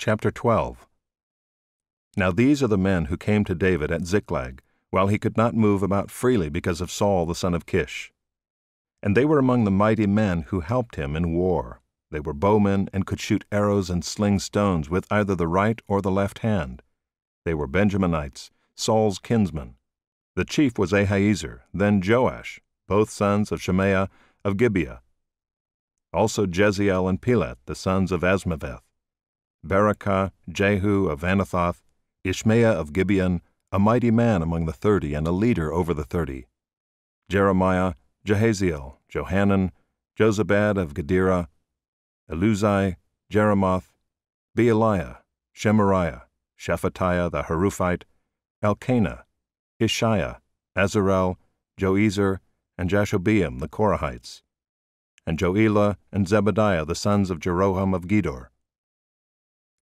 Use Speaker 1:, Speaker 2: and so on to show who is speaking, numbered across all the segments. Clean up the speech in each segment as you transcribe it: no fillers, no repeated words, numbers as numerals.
Speaker 1: Chapter 12. Now these are the men who came to David at Ziklag, while he could not move about freely because of Saul the son of Kish. And they were among the mighty men who helped him in war. They were bowmen and could shoot arrows and sling stones with either the right or the left hand. They were Benjaminites, Saul's kinsmen. The chief was Ahiezer, then Joash, both sons of Shemaiah of Gibeah. Also Jeziel and Pelet, the sons of Asmaveth. Berakah, Jehu of Anathoth, Ishmael of Gibeon, a mighty man among the 30 and a leader over the 30. Jeremiah, Jehaziel, Johanan, Jozabad of Gedera, Eluzai, Jeremoth, Bealiah, Shemariah, Shephatiah the Haruphite, Elkanah, Ishiah, Azarel, Joezer, and Jashobeam the Korahites, and Joelah and Zebadiah the sons of Jeroham of Gedor.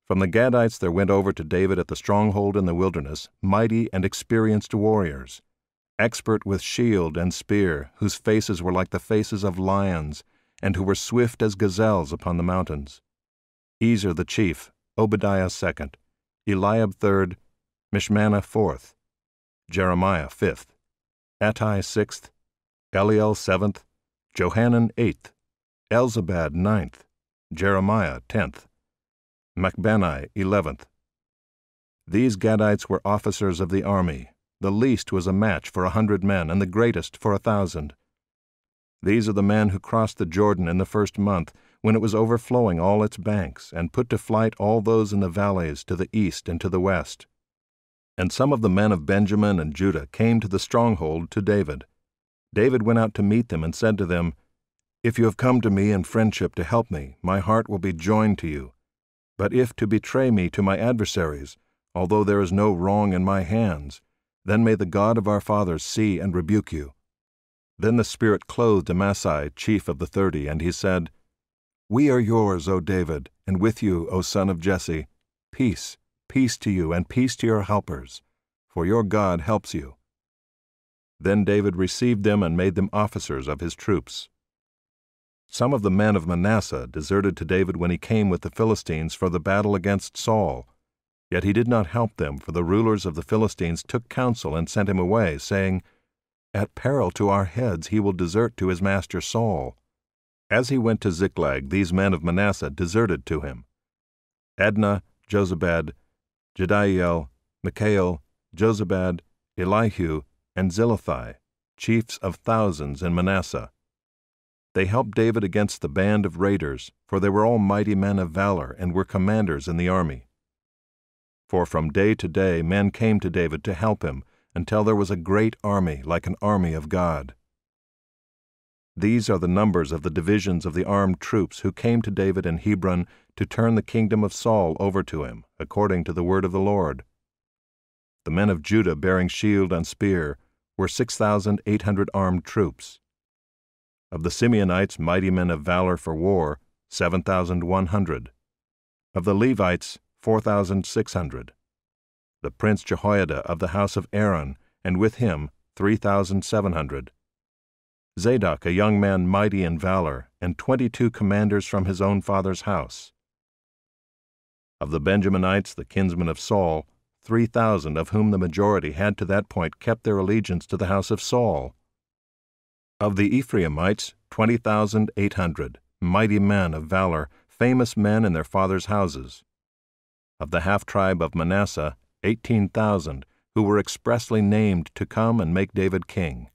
Speaker 1: From the Gadites there went over to David at the stronghold in the wilderness mighty and experienced warriors, expert with shield and spear, whose faces were like the faces of lions, and who were swift as gazelles upon the mountains. Ezer the chief, Obadiah second, Eliab third, Mishmannah fourth, Jeremiah fifth, Attai sixth, Eliel seventh, Johanan eighth, Elzabad ninth, Jeremiah 10th, Machbenai 11th. These Gadites were officers of the army. The least was a match for 100 men, and the greatest for 1,000. These are the men who crossed the Jordan in the first month, when it was overflowing all its banks, and put to flight all those in the valleys to the east and to the west. And some of the men of Benjamin and Judah came to the stronghold to David. David went out to meet them and said to them, "If you have come to me in friendship to help me, my heart will be joined to you. But if to betray me to my adversaries, although there is no wrong in my hands, then may the God of our fathers see and rebuke you." Then the Spirit clothed Amasai, chief of the 30, and he said, "We are yours, O David, and with you, O son of Jesse. Peace, peace to you, and peace to your helpers, for your God helps you." Then David received them and made them officers of his troops. Some of the men of Manasseh deserted to David when he came with the Philistines for the battle against Saul. Yet he did not help them, for the rulers of the Philistines took counsel and sent him away, saying, "At peril to our heads he will desert to his master Saul." As he went to Ziklag, these men of Manasseh deserted to him: Adnah, Jozabad, Jediael, Michael, Jozabad, Elihu, and Zilithai, chiefs of thousands in Manasseh. They helped David against the band of raiders, for they were all mighty men of valor and were commanders in the army. For from day to day men came to David to help him, until there was a great army, like an army of God. These are the numbers of the divisions of the armed troops who came to David in Hebron to turn the kingdom of Saul over to him, according to the word of the Lord. The men of Judah bearing shield and spear were 6,800 armed troops. Of the Simeonites, mighty men of valor for war, 7,100. Of the Levites, 4,600. The prince Jehoiada of the house of Aaron, and with him 3,700. Zadok, a young man mighty in valor, and 22 commanders from his own father's house. Of the Benjaminites, the kinsmen of Saul, 3,000, of whom the majority had to that point kept their allegiance to the house of Saul. Of the Ephraimites, 20,800, mighty men of valor, famous men in their fathers' houses. Of the half-tribe of Manasseh, 18,000, who were expressly named to come and make David king.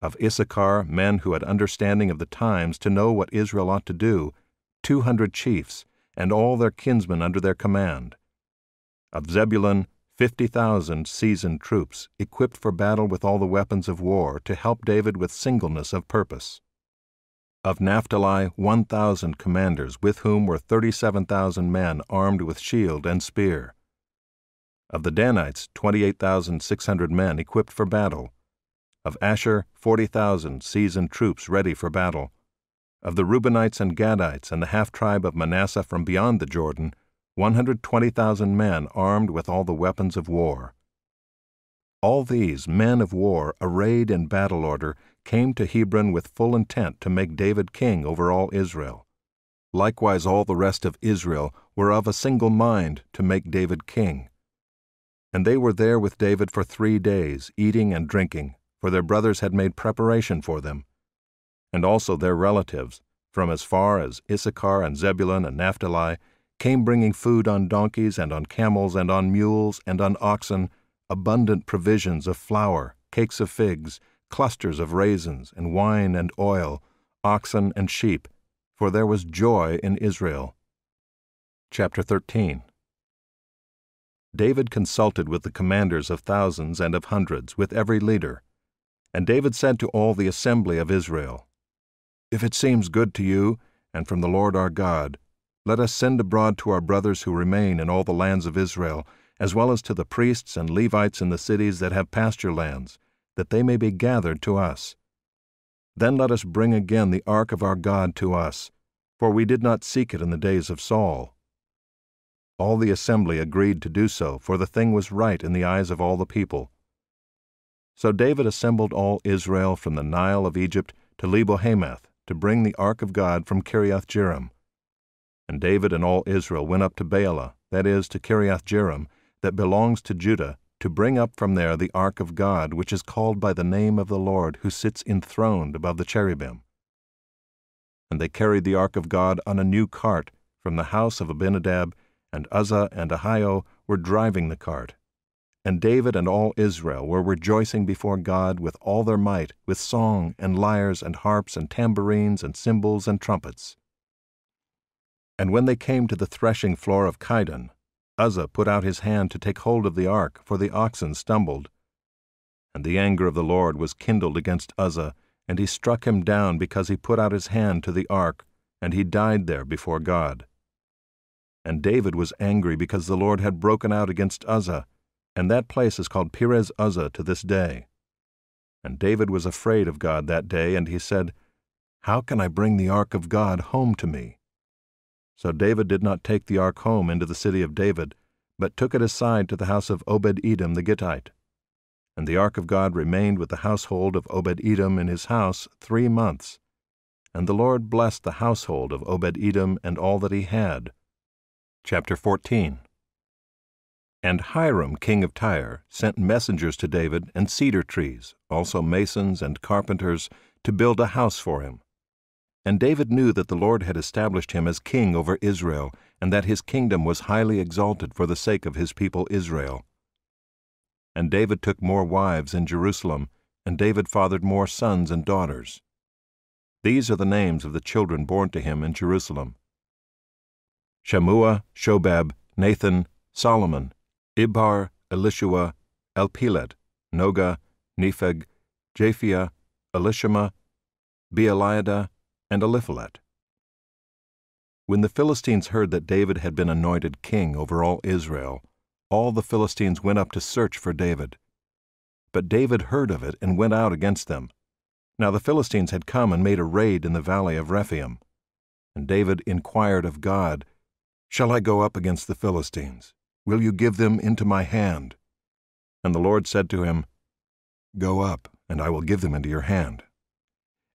Speaker 1: Of Issachar, men who had understanding of the times to know what Israel ought to do, 200 chiefs, and all their kinsmen under their command. Of Zebulun, 50,000 seasoned troops, equipped for battle with all the weapons of war, to help David with singleness of purpose. Of Naphtali, 1,000 commanders, with whom were 37,000 men armed with shield and spear. Of the Danites, 28,600 men equipped for battle. Of Asher, 40,000 seasoned troops ready for battle. Of the Reubenites and Gadites and the half-tribe of Manasseh from beyond the Jordan, 120,000 men armed with all the weapons of war. All these men of war, arrayed in battle order, came to Hebron with full intent to make David king over all Israel. Likewise all the rest of Israel were of a single mind to make David king. And they were there with David for 3 days, eating and drinking, for their brothers had made preparation for them. And also their relatives, from as far as Issachar and Zebulun and Naphtali, came bringing food on donkeys and on camels and on mules and on oxen, abundant provisions of flour, cakes of figs, clusters of raisins, and wine and oil, oxen and sheep, for there was joy in Israel. Chapter 13. David consulted with the commanders of thousands and of hundreds, with every leader. And David said to all the assembly of Israel, If it seems good to you, and from the Lord our God, let us send abroad to our brothers who remain in all the lands of Israel, as well as to the priests and Levites in the cities that have pasture lands, that they may be gathered to us. Then let us bring again the ark of our God to us, for we did not seek it in the days of Saul. All the assembly agreed to do so, for the thing was right in the eyes of all the people. So David assembled all Israel from the Nile of Egypt to Lebo-Hamath, to bring the ark of God from Kiriath-Jearim. And David and all Israel went up to Baalah, that is, to Kiriath-Jearim, that belongs to Judah, to bring up from there the ark of God, which is called by the name of the Lord, who sits enthroned above the cherubim. And they carried the ark of God on a new cart from the house of Abinadab, and Uzzah and Ahio were driving the cart. And David and all Israel were rejoicing before God with all their might, with song and lyres and harps and tambourines and cymbals and trumpets. And when they came to the threshing floor of Chidon, Uzzah put out his hand to take hold of the ark, for the oxen stumbled. And the anger of the Lord was kindled against Uzzah, and he struck him down because he put out his hand to the ark, and he died there before God. And David was angry because the Lord had broken out against Uzzah, and that place is called Perez Uzzah to this day. And David was afraid of God that day, and he said, How can I bring the ark of God home to me? So David did not take the ark home into the city of David, but took it aside to the house of Obed-Edom the Gittite. And the ark of God remained with the household of Obed-Edom in his house 3 months. And the Lord blessed the household of Obed-Edom and all that he had. Chapter 14. And Hiram king of Tyre sent messengers to David and cedar trees, also masons and carpenters, to build a house for him. And David knew that the Lord had established him as king over Israel, and that his kingdom was highly exalted for the sake of his people Israel. And David took more wives in Jerusalem, and David fathered more sons and daughters. These are the names of the children born to him in Jerusalem: Shammua, Shobab, Nathan, Solomon, Ibhar, Elishua, Elpelet, Noga, Nepheg, Japhia, Elishama, Beeliada, and Eliphalet. When the Philistines heard that David had been anointed king over all Israel, all the Philistines went up to search for David. But David heard of it and went out against them. Now the Philistines had come and made a raid in the valley of Rephaim. And David inquired of God, Shall I go up against the Philistines? Will you give them into my hand? And the Lord said to him, Go up, and I will give them into your hand.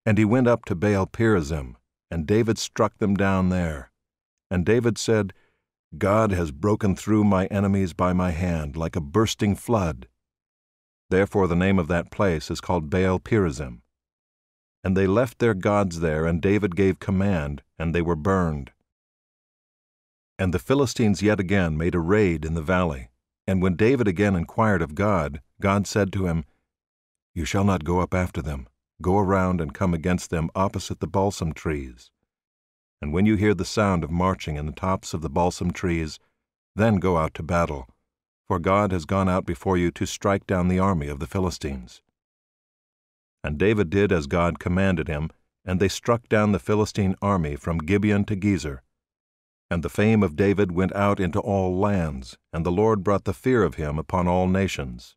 Speaker 1: And he went up to Baal-perazim, and David struck them down there. And David said, God has broken through my enemies by my hand, like a bursting flood. Therefore the name of that place is called Baal-perazim. And they left their gods there, and David gave command, and they were burned. And the Philistines yet again made a raid in the valley. And when David again inquired of God, God said to him, You shall not go up after them. Go around and come against them opposite the balsam trees. And when you hear the sound of marching in the tops of the balsam trees, then go out to battle, for God has gone out before you to strike down the army of the Philistines. And David did as God commanded him, and they struck down the Philistine army from Gibeon to Gezer. And the fame of David went out into all lands, and the Lord brought the fear of him upon all nations.